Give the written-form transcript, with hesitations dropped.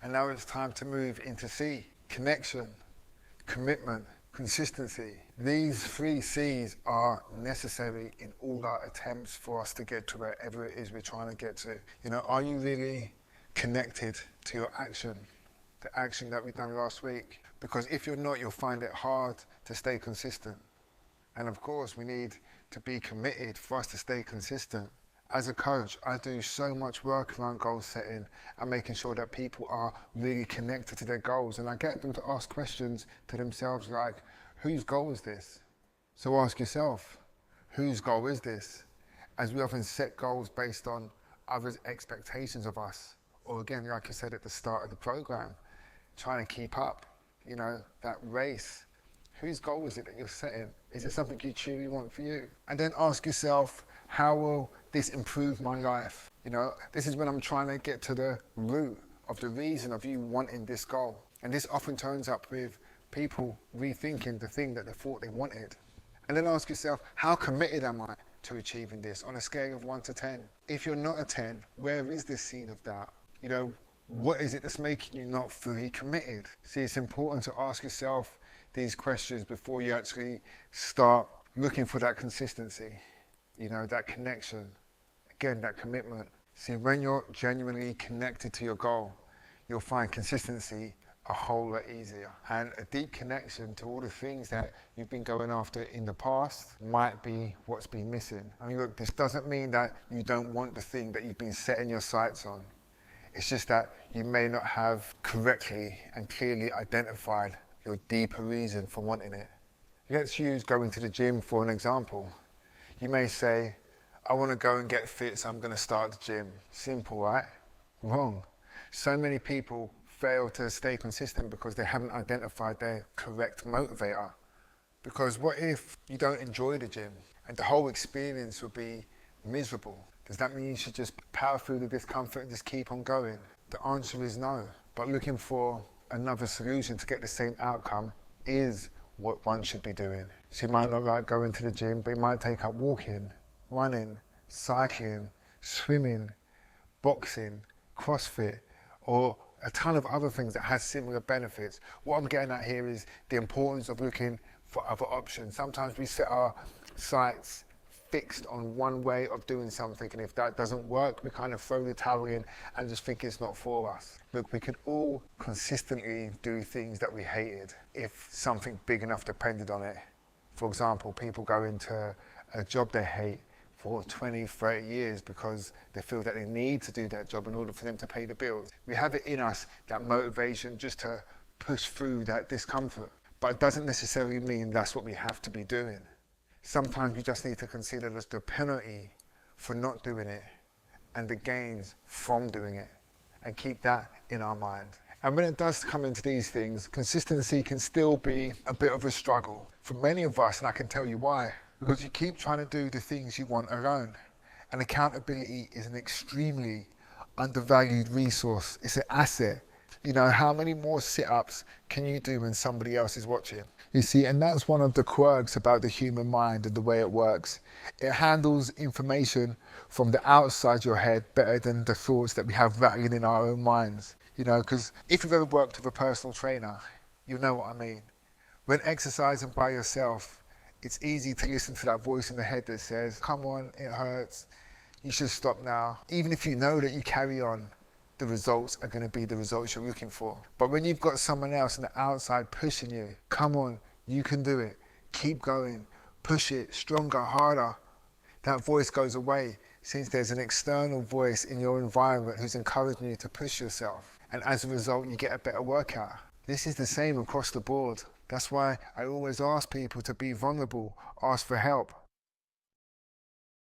And now it's time to move into C, connection, commitment, consistency. These 3 C's are necessary in all our attempts for us to get to wherever it is we're trying to get to. You know, are you really connected to your action, the action that we've done last week? Because if you're not, you'll find it hard to stay consistent. And of course, we need to be committed for us to stay consistent. As a coach, I do so much work around goal setting and making sure that people are really connected to their goals. And I get them to ask questions to themselves like, whose goal is this? So ask yourself, whose goal is this? As we often set goals based on others' expectations of us. Or again, like I said at the start of the program, trying to keep up, you know, that race. Whose goal is it that you're setting? Is it something you truly want for you? And then ask yourself, how will this improve my life? You know, this is when I'm trying to get to the root of the reason of you wanting this goal. And this often turns up with people rethinking the thing that they thought they wanted. And then ask yourself, how committed am I to achieving this on a scale of 1 to 10? If you're not a 10, where is this seed of doubt? You know, what is it that's making you not fully committed? See, it's important to ask yourself these questions before you actually start looking for that consistency, you know, that connection, again, that commitment. See, when you're genuinely connected to your goal, you'll find consistency a whole lot easier. And a deep connection to all the things that you've been going after in the past might be what's been missing. I mean, look, this doesn't mean that you don't want the thing that you've been setting your sights on. It's just that you may not have correctly and clearly identified your deeper reason for wanting it. Let's use going to the gym for an example. You may say, I want to go and get fit, so I'm going to start the gym. Simple, right? Wrong. So many people fail to stay consistent because they haven't identified their correct motivator. Because what if you don't enjoy the gym and the whole experience will be miserable? Does that mean you should just power through the discomfort and just keep on going? The answer is no. But looking for another solution to get the same outcome is what one should be doing. So you might not like going to the gym, but you might take up walking, running, cycling, swimming, boxing, CrossFit, or a ton of other things that has similar benefits. What I'm getting at here is the importance of looking for other options. Sometimes we set our sights fixed on one way of doing something, and if that doesn't work, we kind of throw the towel in and just think it's not for us. Look, we could all consistently do things that we hated if something big enough depended on it. For example, people go into a job they hate for 20, 30 years because they feel that they need to do that job in order for them to pay the bills. We have it in us, that motivation just to push through that discomfort. But it doesn't necessarily mean that's what we have to be doing. Sometimes you just need to consider the penalty for not doing it and the gains from doing it, and keep that in our mind. And when it does come into these things, consistency can still be a bit of a struggle for many of us, and I can tell you why. Because you keep trying to do the things you want alone. And accountability is an extremely undervalued resource. It's an asset. You know, how many more sit-ups can you do when somebody else is watching? You see, and that's one of the quirks about the human mind and the way it works. It handles information from the outside your head better than the thoughts that we have rattling in our own minds. You know, because if you've ever worked with a personal trainer, you know what I mean. When exercising by yourself, it's easy to listen to that voice in the head that says, come on, it hurts, you should stop now. Even if you know that you carry on, the results are going to be the results you're looking for. But when you've got someone else on the outside pushing you, come on, you can do it, keep going, push it, stronger, harder, that voice goes away since there's an external voice in your environment who's encouraging you to push yourself. And as a result, you get a better workout. This is the same across the board. That's why I always ask people to be vulnerable, ask for help.